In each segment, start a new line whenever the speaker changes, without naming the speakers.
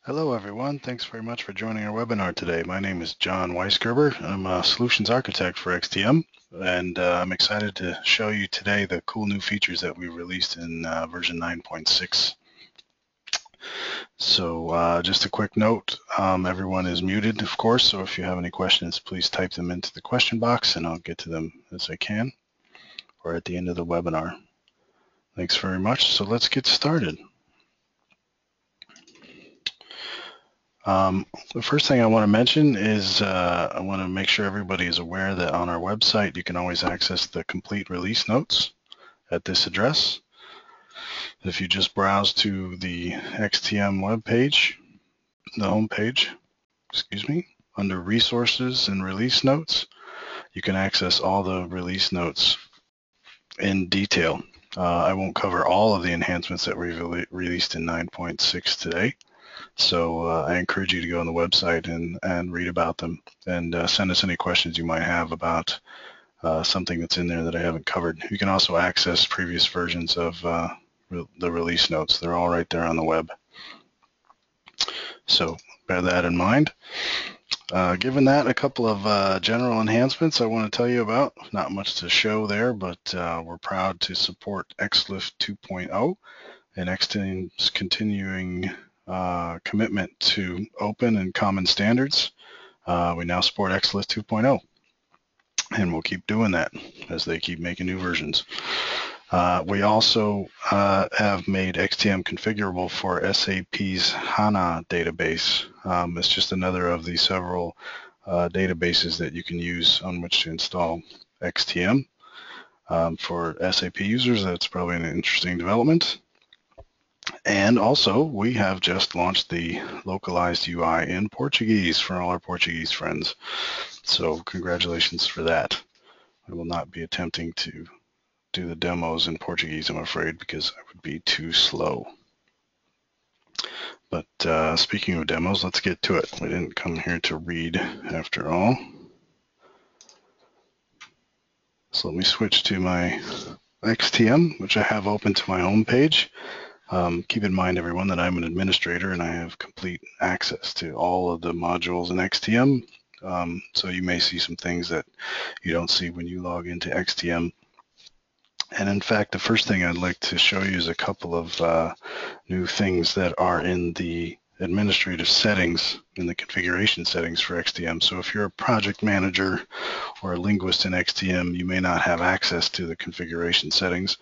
Hello everyone, thanks very much for joining our webinar today. My name is John Weisgerber. I'm a solutions architect for XTM, and I'm excited to show you today the cool new features that we released in version 9.6. So just a quick note, everyone is muted, of course, so if you have any questions, please type them into the question box and I'll get to them as I can, or at the end of the webinar. Thanks very much. So let's get started. The first thing I want to mention is I want to make sure everybody is aware that on our website you can always access the complete release notes at this address. If you just browse to the XTM web page, the home page, under resources and release notes, you can access all the release notes in detail. I won't cover all of the enhancements that we've released in 9.6 today. So I encourage you to go on the website and read about them and send us any questions you might have about something that's in there that I haven't covered. You can also access previous versions of the release notes. They're all right there on the web. So bear that in mind. Given that, a couple of general enhancements I want to tell you about. Not much to show there, but we're proud to support XLIFF 2.0 and XTM's continuing commitment to open and common standards. We now support XLIFF 2.0, and we'll keep doing that as they keep making new versions. We also have made XTM configurable for SAP's HANA database. It's just another of the several databases that you can use on which to install XTM. For SAP users, that's probably an interesting development. And also, we have just launched the localized UI in Portuguese for all our Portuguese friends. So congratulations for that. I will not be attempting to do the demos in Portuguese, I'm afraid, because I would be too slow. But speaking of demos, let's get to it. We didn't come here to read after all. So let me switch to my XTM, which I have open to my home page. Keep in mind, everyone, that I'm an administrator and I have complete access to all of the modules in XTM. So you may see some things that you don't see when you log into XTM. And in fact, the first thing I'd like to show you is a couple of new things that are in the administrative settings, in the configuration settings for XTM. So if you're a project manager or a linguist in XTM, you may not have access to the configuration settings.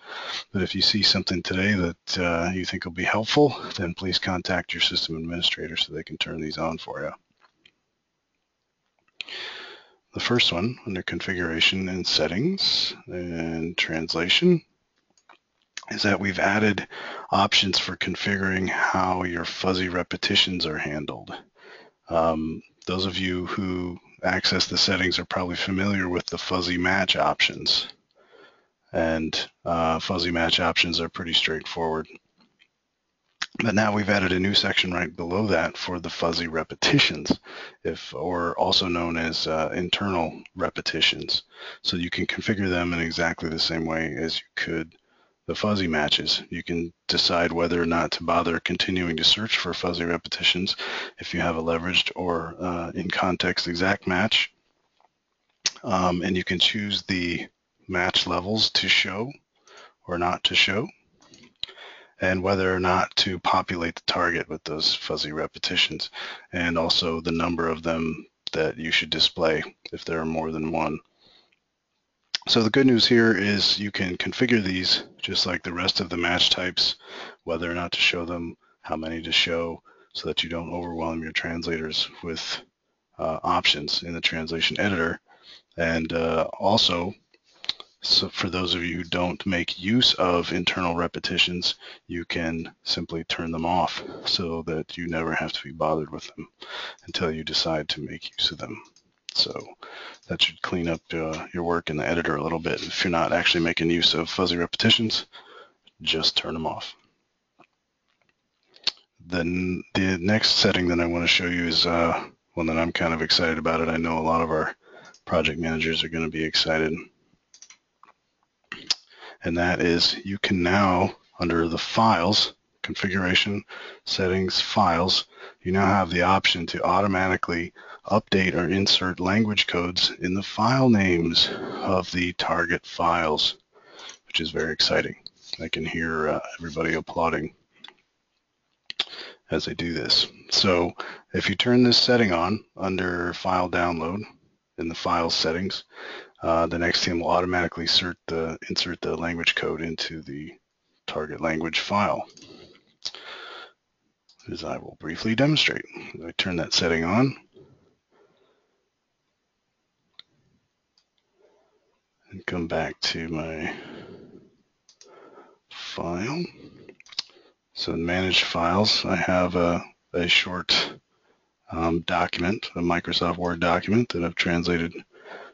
But if you see something today that you think will be helpful, then please contact your system administrator so they can turn these on for you. The first one, under configuration and settings and translation, is that we've added options for configuring how your fuzzy repetitions are handled. Those of you who access the settings are probably familiar with the fuzzy match options. And fuzzy match options are pretty straightforward. But now we've added a new section right below that for the fuzzy repetitions, or also known as internal repetitions. So you can configure them in exactly the same way as you could the fuzzy matches. You can decide whether or not to bother continuing to search for fuzzy repetitions if you have a leveraged or in context exact match. And you can choose the match levels to show or not to show, and whether or not to populate the target with those fuzzy repetitions, and also the number of them that you should display if there are more than one. So the good news here is you can configure these just like the rest of the match types, whether or not to show them, how many to show, so that you don't overwhelm your translators with options in the translation editor. And also, so for those of you who don't make use of internal repetitions, you can simply turn them off so that you never have to be bothered with them until you decide to make use of them. So that should clean up your work in the editor a little bit. If you're not actually making use of fuzzy repetitions, just turn them off. Then the next setting that I want to show you is one that I'm kind of excited about it. I know a lot of our project managers are going to be excited. And that is, you can now, under the files, configuration, settings, files, you now have the option to automatically update or insert language codes in the file names of the target files, which is very exciting. I can hear everybody applauding as I do this. So if you turn this setting on under File Download in the File Settings, then XTM will automatically insert the language code into the target language file, as I will briefly demonstrate. I turn that setting on and come back to my file. So in Manage Files, I have a short document, a Microsoft Word document that I've translated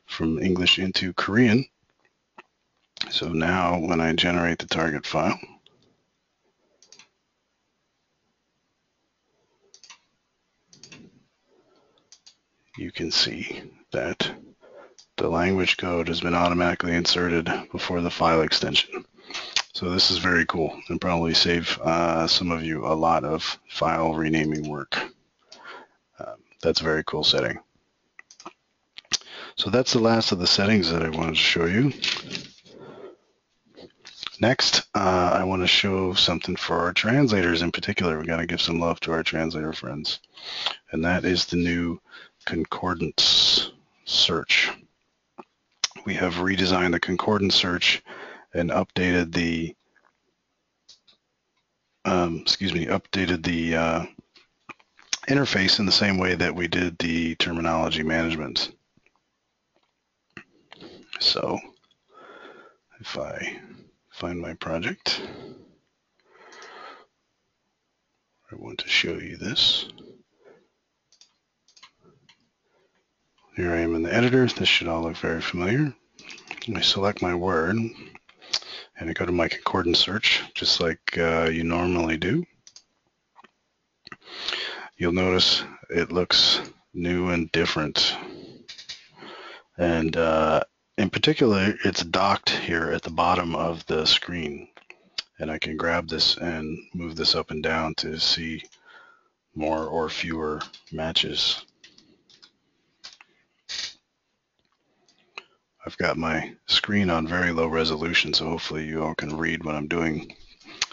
from English into Korean. So now when I generate the target file, you can see that the language code has been automatically inserted before the file extension. So this is very cool and probably save some of you a lot of file renaming work. That's a very cool setting. So that's the last of the settings that I wanted to show you. Next, I want to show something for our translators in particular. We got to give some love to our translator friends, and that is the new concordance search. We have redesigned the concordance search and updated the interface in the same way that we did the terminology management. So if I find my project, I want to show you this. Here I am in the editor. This should all look very familiar. I select my word and I go to my concordance search, just like you normally do. You'll notice it looks new and different. And in particular, it's docked here at the bottom of the screen. And I can grab this and move this up and down to see more or fewer matches. I've got my screen on very low resolution, so hopefully you all can read what I'm doing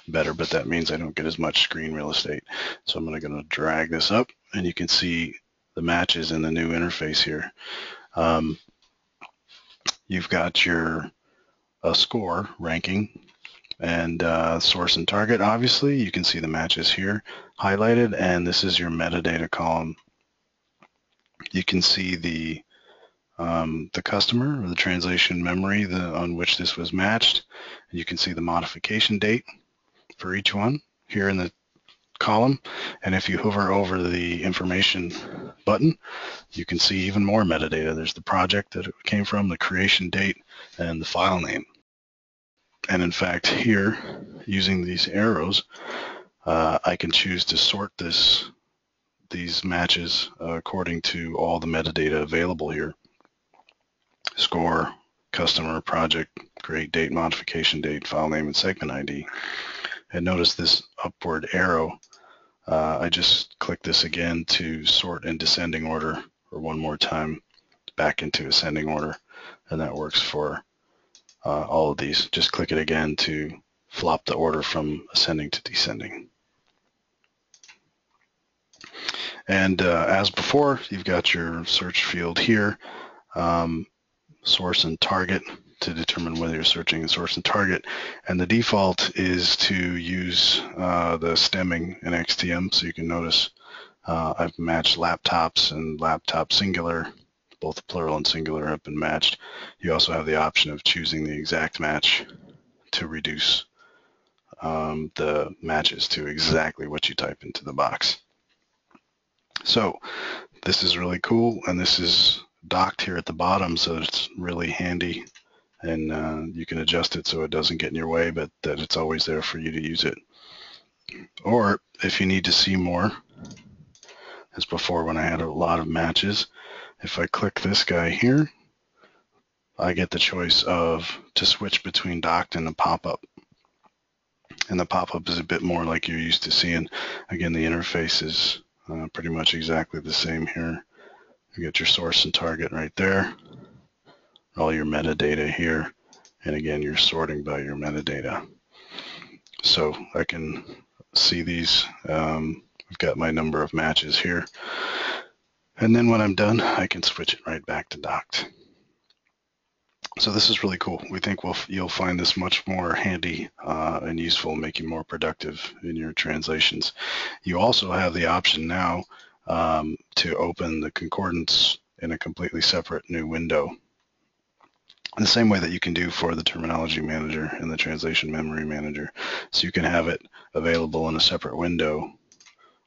better, but that means I don't get as much screen real estate. So I'm going to drag this up, and you can see the matches in the new interface here. You've got your score ranking and source and target. Obviously, you can see the matches here highlighted, and this is your metadata column. You can see the customer or the translation memory on which this was matched. You can see the modification date for each one here in the column, and if you hover over the information button, you can see even more metadata. There's the project that it came from, the creation date, and the file name. And in fact, here, using these arrows, I can choose to sort these matches according to all the metadata available here. Score, customer, project, create date, modification date, file name, and segment ID. And notice this upward arrow. I just click this again to sort in descending order, or one more time back into ascending order, and that works for all of these. Just click it again to flop the order from ascending to descending. And as before, you've got your search field here, source and target, to determine whether you're searching in source and target. And the default is to use the stemming in XTM. So you can notice I've matched laptops and laptop singular. Both plural and singular have been matched. You also have the option of choosing the exact match to reduce the matches to exactly what you type into the box. So this is really cool, and this is docked here at the bottom, so it's really handy, and you can adjust it so it doesn't get in your way, but that it's always there for you to use it. Or if you need to see more, as before when I had a lot of matches, if I click this guy here, I get the choice to switch between docked and the pop-up. And the pop-up is a bit more like you're used to seeing. Again, the interface is Pretty much exactly the same here. You get your source and target right there, all your metadata here, and again, you're sorting by your metadata. So I can see these. I've got my number of matches here. And then when I'm done, I can switch it right back to docked. So this is really cool. We think you'll find this much more handy and useful, make you more productive in your translations. You also have the option now to open the concordance in a completely separate new window, in the same way that you can do for the terminology manager and the translation memory manager. So you can have it available in a separate window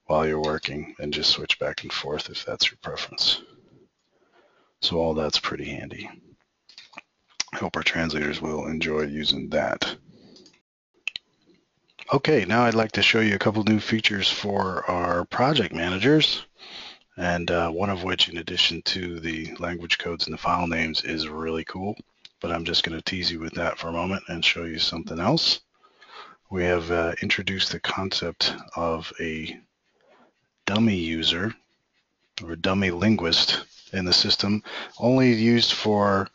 while you're working and just switch back and forth if that's your preference. So all that's pretty handy. I hope our translators will enjoy using that. Okay, now I'd like to show you a couple new features for our project managers, and one of which, in addition to the language codes and the file names, is really cool, but I'm just going to tease you with that for a moment and show you something else. We have introduced the concept of a dummy user or dummy linguist in the system, only used for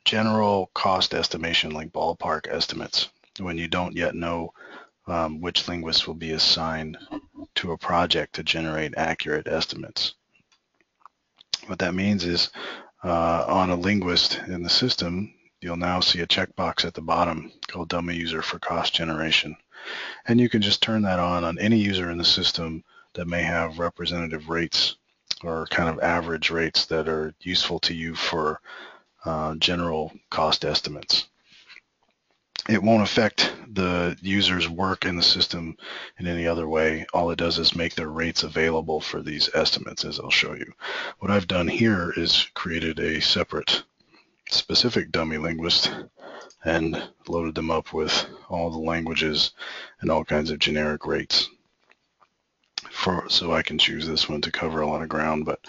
general cost estimation, like ballpark estimates, when you don't yet know which linguist will be assigned to a project to generate accurate estimates. What that means is on a linguist in the system, you'll now see a checkbox at the bottom called dummy user for cost generation. And you can just turn that on any user in the system that may have representative rates or kind of average rates that are useful to you for general cost estimates. It won't affect the user's work in the system in any other way. All it does is make their rates available for these estimates, as I'll show you. What I've done here is created a separate specific dummy linguist and loaded them up with all the languages and all kinds of generic rates. So I can choose this one to cover a lot of ground, but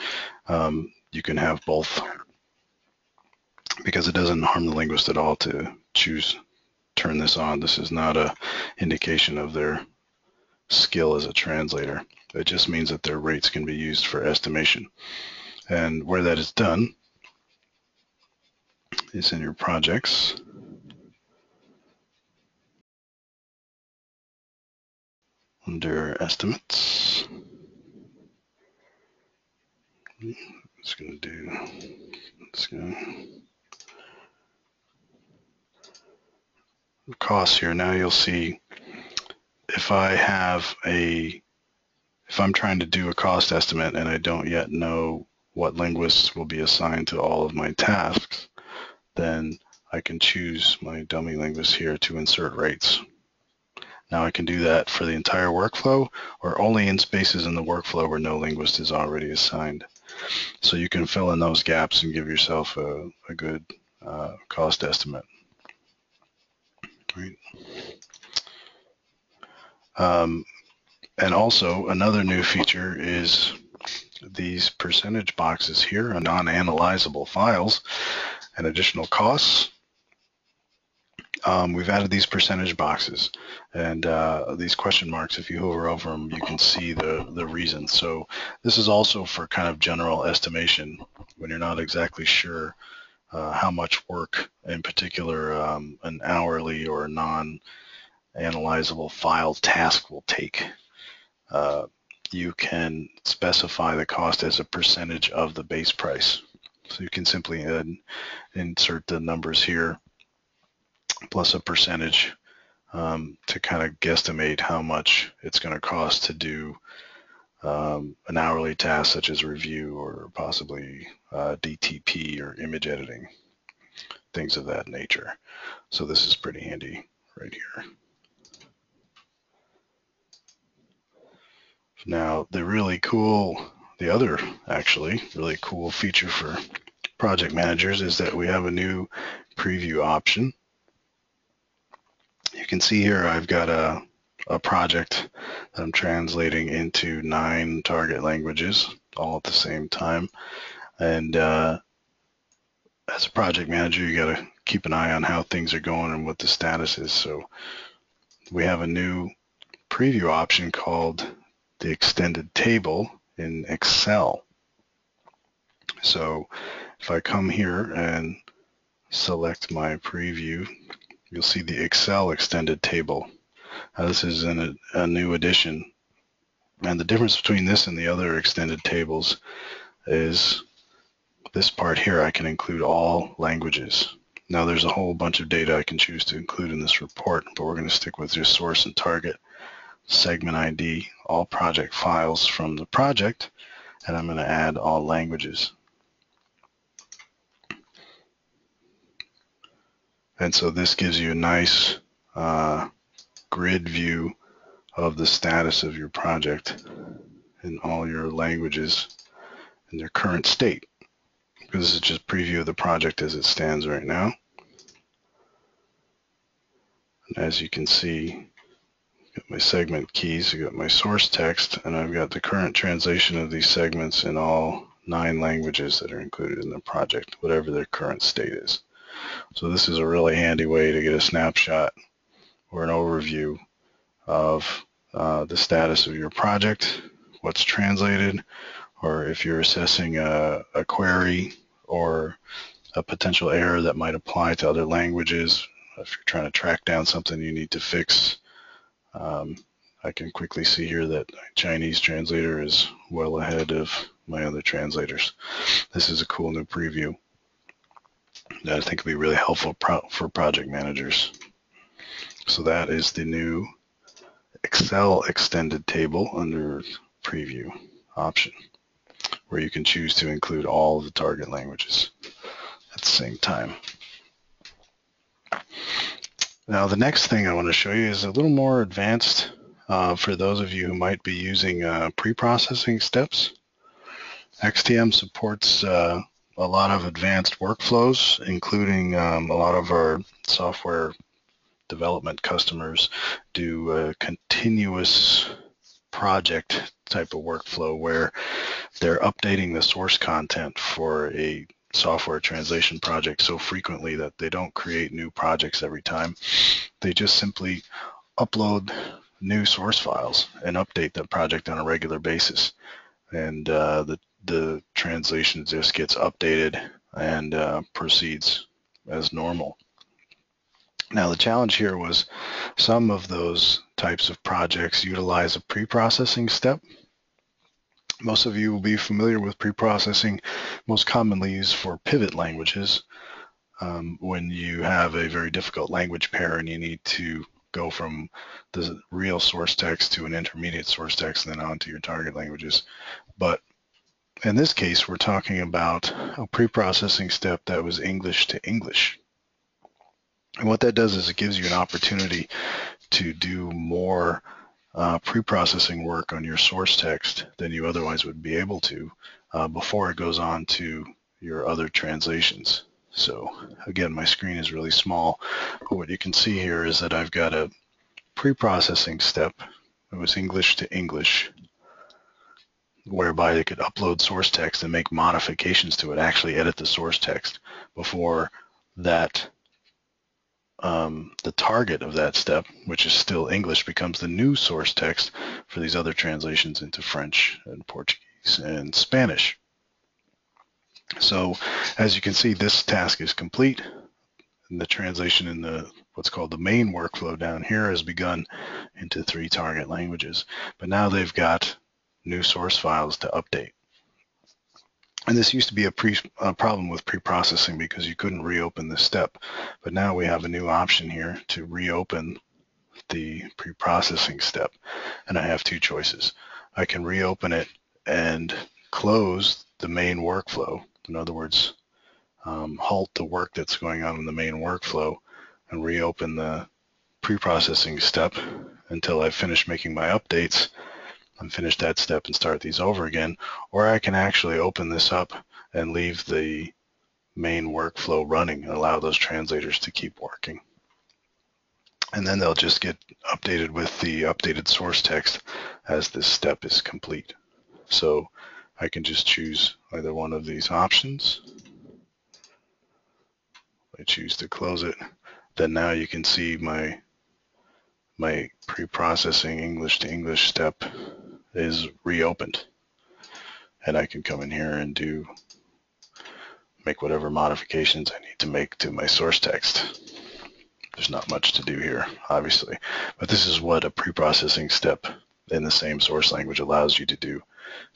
you can have both, because it doesn't harm the linguist at all to turn this on. This is not an indication of their skill as a translator. It just means that their rates can be used for estimation. And where that is done is in your projects. Under estimates. It's going to do, let's go. Costs here. Now you'll see if I'm trying to do a cost estimate and I don't yet know what linguists will be assigned to all of my tasks, then I can choose my dummy linguist here to insert rates. Now I can do that for the entire workflow or only in spaces in the workflow where no linguist is already assigned. So you can fill in those gaps and give yourself a good cost estimate. Right. And also another new feature is these percentage boxes here on non-analyzable files and additional costs. We've added these percentage boxes and these question marks. If you hover over them, you can see the reason. So this is also for kind of general estimation when you're not exactly sure how much work in particular an hourly or non-analyzable file task will take. You can specify the cost as a percentage of the base price. So you can simply insert the numbers here plus a percentage to kind of guesstimate how much it's going to cost to do an hourly task such as review or possibly DTP or image editing, things of that nature. So this is pretty handy right here. Now the other really cool feature for project managers is that we have a new preview option. You can see here I've got a project that I'm translating into 9 target languages all at the same time. And as a project manager, you got to keep an eye on how things are going and what the status is. So we have a new preview option called the extended table in Excel. So if I come here and select my preview, you'll see the Excel extended table. Now this is in a new edition. And the difference between this and the other extended tables is this part here, I can include all languages. Now there's a whole bunch of data I can choose to include in this report, but we're going to stick with just source and target, segment ID, all project files from the project, and I'm going to add all languages. And so this gives you a nice grid view of the status of your project in all your languages in their current state. This is just a preview of the project as it stands right now. And as you can see, I've got my segment keys, I've got my source text, and I've got the current translation of these segments in all 9 languages that are included in the project, whatever their current state is. So this is a really handy way to get a snapshot or an overview of the status of your project, what's translated, or if you're assessing a query or a potential error that might apply to other languages. If you're trying to track down something you need to fix, I can quickly see here that Chinese translator is well ahead of my other translators. This is a cool new preview that I think will be really helpful for project managers. So that is the new Excel extended table under preview option, where you can choose to include all of the target languages at the same time. Now the next thing I want to show you is a little more advanced for those of you who might be using pre-processing steps. XTM supports a lot of advanced workflows, including a lot of our software development customers do a continuous project type of workflow where they're updating the source content for a software translation project so frequently that they don't create new projects every time. They just simply upload new source files and update the project on a regular basis. And the translation just gets updated and proceeds as normal. Now the challenge here was some of those types of projects utilize a pre-processing step. Most of you will be familiar with pre-processing, most commonly used for pivot languages, when you have a very difficult language pair and you need to go from the real source text to an intermediate source text and then on to your target languages. But in this case, we're talking about a pre-processing step that was English to English. And what that does is it gives you an opportunity to do more pre-processing work on your source text than you otherwise would be able to before it goes on to your other translations. So again, my screen is really small, but what you can see here is that I've got a pre-processing step that was English to English, whereby it could upload source text and make modifications to it, actually edit the source text before that the target of that step, which is still English, becomes the new source text for these other translations into French and Portuguese and Spanish. So as you can see, this task is complete, and the translation in the what's called the main workflow down here has begun into 3 target languages. But now they've got new source files to update. And this used to be a problem with pre-processing because you couldn't reopen this step. But now we have a new option here to reopen the pre-processing step. And I have 2 choices. I can reopen it and close the main workflow. In other words, halt the work that's going on in the main workflow and reopen the pre-processing step until I've finished making my updates and finish that step and start these over again. Or I can actually open this up and leave the main workflow running and allow those translators to keep working. And then they'll just get updated with the updated source text as this step is complete. So I can just choose either one of these options. I choose to close it. Then now you can see my pre-processing English to English step is reopened. And I can come in here and make whatever modifications I need to make to my source text. There's not much to do here, obviously, but this is what a pre-processing step in the same source language allows you to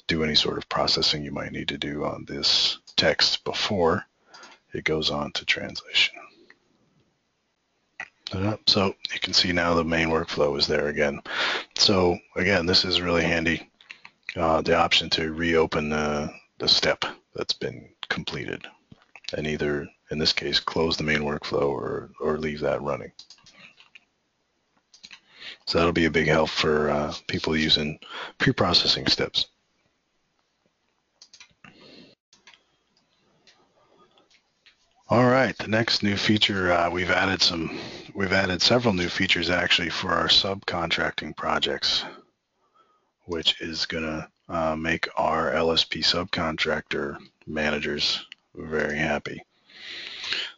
do any sort of processing you might need to do on this text before it goes on to translation. So you can see now the main workflow is there again. So again, this is really handy, the option to reopen the step that's been completed, and either, in this case, close the main workflow or leave that running. So that'll be a big help for people using pre-processing steps. All right, the next new feature, we've added several new features actually for our subcontracting projects, which is going to make our LSP subcontractor managers very happy.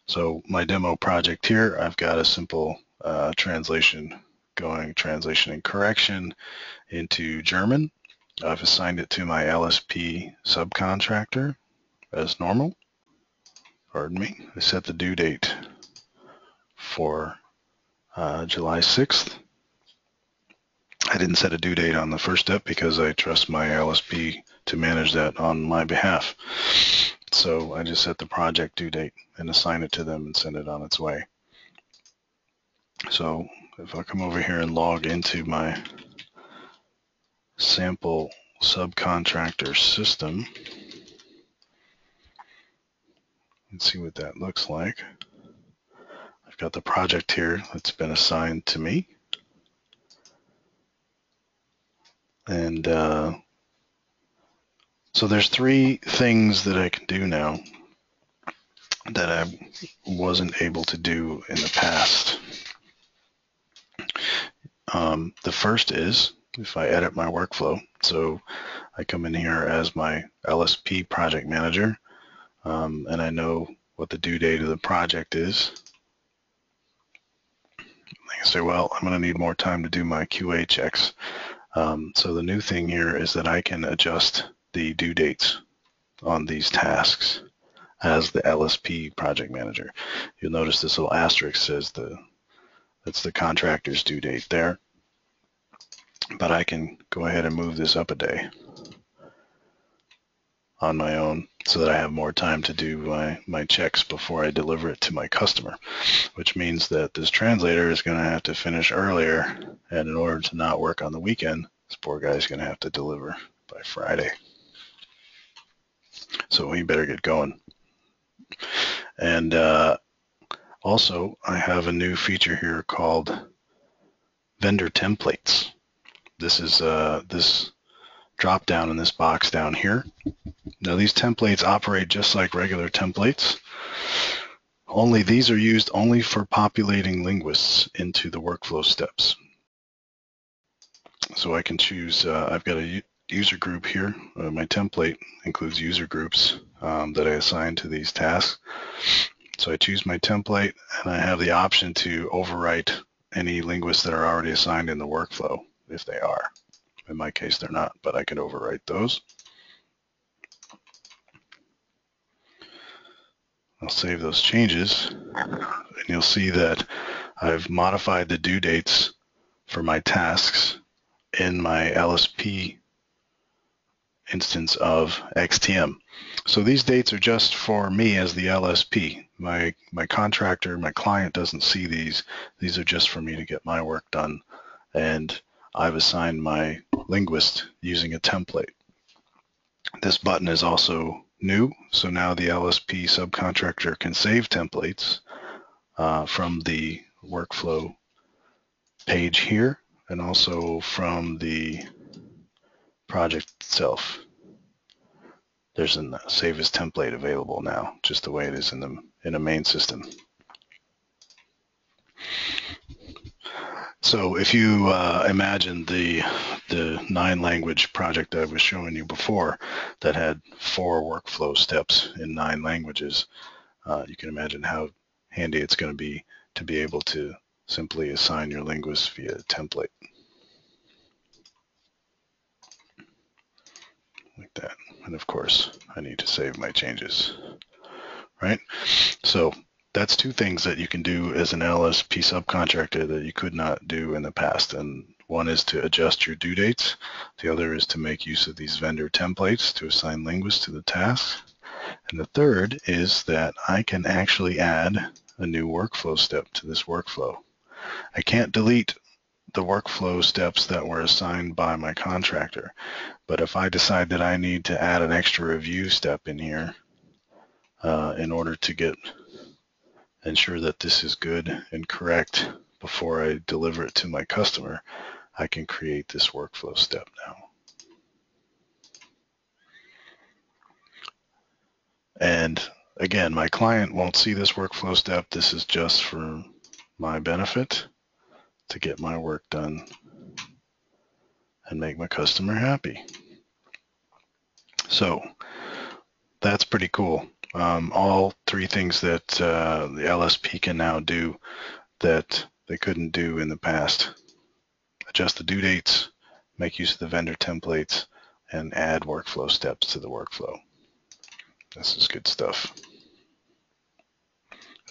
So my demo project here, I've got a simple translation and correction into German. I've assigned it to my LSP subcontractor as normal. Pardon me. I set the due date for July 6th. I didn't set a due date on the first step because I trust my LSP to manage that on my behalf. So I just set the project due date and assign it to them and send it on its way. So if I come over here and log into my sample subcontractor system and see what that looks like. I've got the project here that's been assigned to me. And so there's three things that I can do now that I wasn't able to do in the past. The first is if I edit my workflow. So I come in here as my LSP project manager, and I know what the due date of the project is. I say, well, I'm going to need more time to do my QA checks. So the new thing here is that I can adjust the due dates on these tasks as the LSP project manager. You'll notice this little asterisk says that's the contractor's due date there. But I can go ahead and move this up a day on my own so that I have more time to do my checks before I deliver it to my customer, which means that this translator is going to have to finish earlier, and in order to not work on the weekend, this poor guy is going to have to deliver by Friday. So we better get going. And also, I have a new feature here called vendor templates. This is this drop down in this box down here. Now these templates operate just like regular templates, only these are used only for populating linguists into the workflow steps. So I can choose, I've got a user group here. My template includes user groups that I assign to these tasks. So I choose my template and I have the option to overwrite any linguists that are already assigned in the workflow if they are. In my case, they're not, but I can overwrite those. I'll save those changes, and you'll see that I've modified the due dates for my tasks in my LSP instance of XTM. So these dates are just for me as the LSP. My contractor, my client doesn't see these. These are just for me to get my work done, and I've assigned my linguist using a template. This button is also new, so now the LSP subcontractor can save templates from the workflow page here and also from the project itself. There's a save as template available now, just the way it is in the main system. So if you imagine the 9-language project I was showing you before that had 4 workflow steps in 9 languages, you can imagine how handy it's going to be able to simply assign your linguist via template. And of course, I need to save my changes, right? So that's two things that you can do as an LSP subcontractor that you could not do in the past. And one is to adjust your due dates. The other is to make use of these vendor templates to assign linguists to the tasks. And the third is that I can actually add a new workflow step to this workflow. I can't delete the workflow steps that were assigned by my contractor, but if I decide that I need to add an extra review step in here in order to ensure that this is good and correct before I deliver it to my customer, I can create this workflow step now. And again, my client won't see this workflow step. This is just for my benefit to get my work done and make my customer happy. So that's pretty cool. All three things that the LSP can now do that they couldn't do in the past. Adjust the due dates, make use of the vendor templates, and add workflow steps to the workflow. This is good stuff.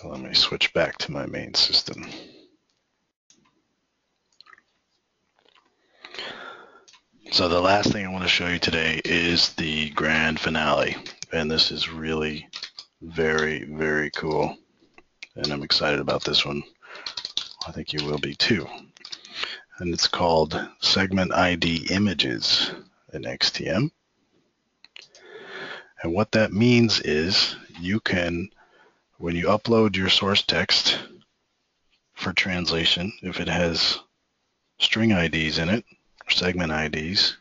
Let me switch back to my main system. So the last thing I want to show you today is the grand finale. And this is really very, very cool. And I'm excited about this one. I think you will be too. And it's called Segment ID Images in XTM. And what that means is you can, when you upload your source text for translation, if it has string IDs in it, or segment IDs,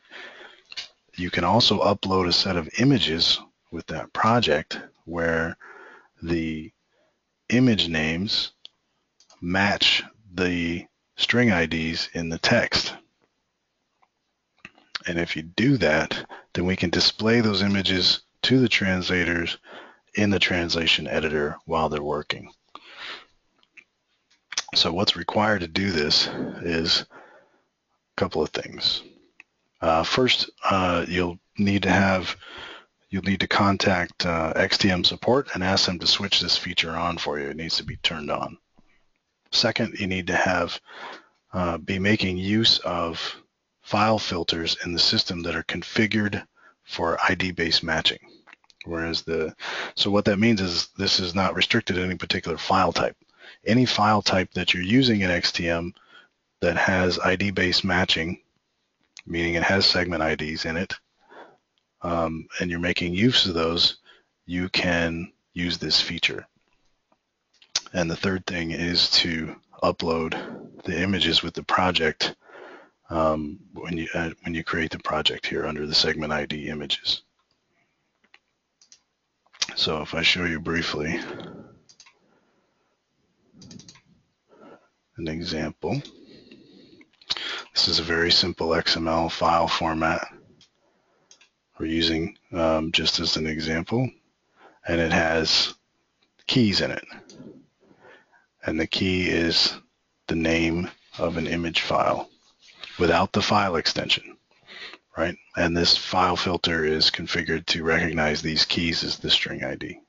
you can also upload a set of images with that project where the image names match the string IDs in the text. And if you do that, then we can display those images to the translators in the translation editor while they're working. So what's required to do this is a couple of things. First, you'll need to contact XTM support and ask them to switch this feature on for you. It needs to be turned on. Second, you need to be making use of file filters in the system that are configured for ID-based matching. So what that means is this is not restricted to any particular file type. Any file type that you're using in XTM that has ID-based matching, meaning it has segment IDs in it, and you're making use of those, you can use this feature. And the third thing is to upload the images with the project when you create the project here under the segment ID images. So if I show you briefly an example, this is a very simple XML file format we're using just as an example, and it has keys in it. And the key is the name of an image file without the file extension, right? And this file filter is configured to recognize these keys as the string ID.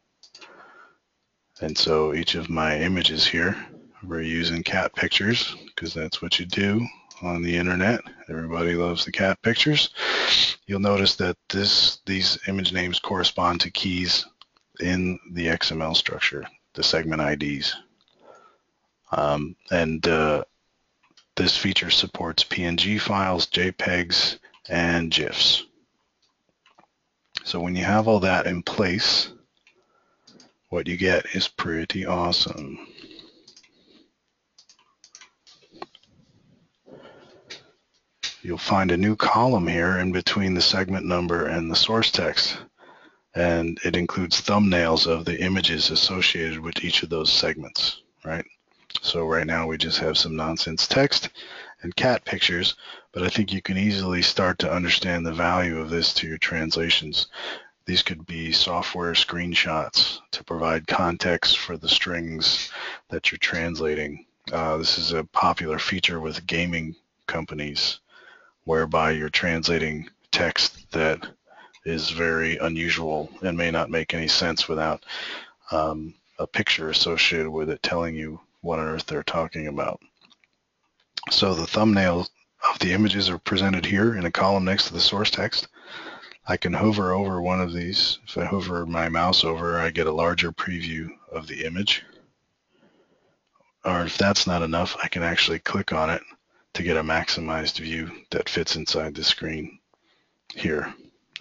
And so each of my images here, we're using cat pictures because that's what you do on the internet. Everybody loves the cat pictures. You'll notice that these image names correspond to keys in the XML structure, the segment IDs. This feature supports PNG files, JPEGs, and GIFs. So when you have all that in place, what you get is pretty awesome. You'll find a new column here in between the segment number and the source text, and it includes thumbnails of the images associated with each of those segments, right? So right now we just have some nonsense text and cat pictures, but I think you can easily start to understand the value of this to your translations. These could be software screenshots to provide context for the strings that you're translating. This is a popular feature with gaming companies whereby you're translating text that is very unusual and may not make any sense without a picture associated with it telling you what on earth they're talking about. So the thumbnails of the images are presented here in a column next to the source text. I can hover over one of these. If I hover my mouse over, I get a larger preview of the image. Or if that's not enough, I can actually click on it to get a maximized view that fits inside the screen here.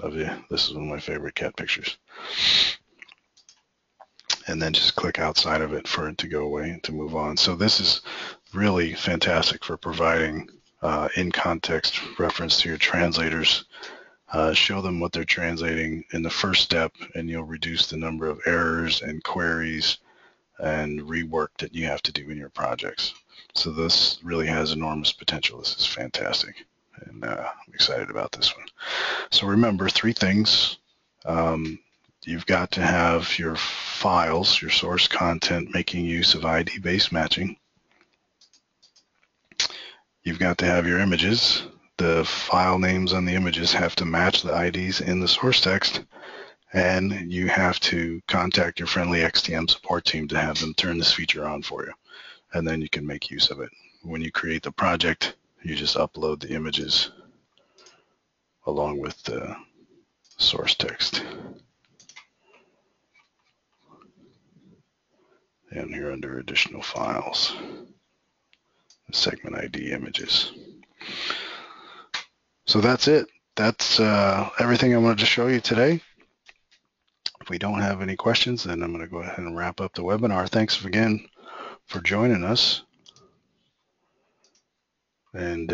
This is one of my favorite cat pictures. And then just click outside of it for it to go away and to move on. So this is really fantastic for providing in-context reference to your translators. Show them what they're translating in the first step, and you'll reduce the number of errors and queries and rework that you have to do in your projects. So this really has enormous potential. This is fantastic, and I'm excited about this one. So remember 3 things. You've got to have your files, your source content, making use of ID-based matching. You've got to have your images. The file names on the images have to match the IDs in the source text. And you have to contact your friendly XTM support team to have them turn this feature on for you. And then you can make use of it. When you create the project, you just upload the images along with the source text. And here under additional files, segment ID images. So that's it. That's everything I wanted to show you today. If we don't have any questions, then I'm going to go ahead and wrap up the webinar. Thanks again for joining us. And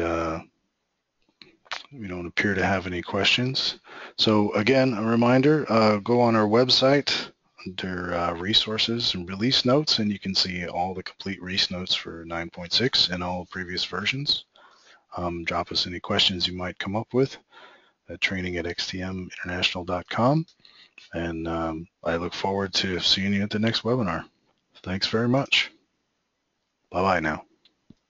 we don't appear to have any questions. So again, a reminder, go on our website under resources and release notes, and you can see all the complete release notes for 9.6 and all previous versions. Drop us any questions you might come up with at training@xtminternational.com. And I look forward to seeing you at the next webinar. Thanks very much. Bye-bye now.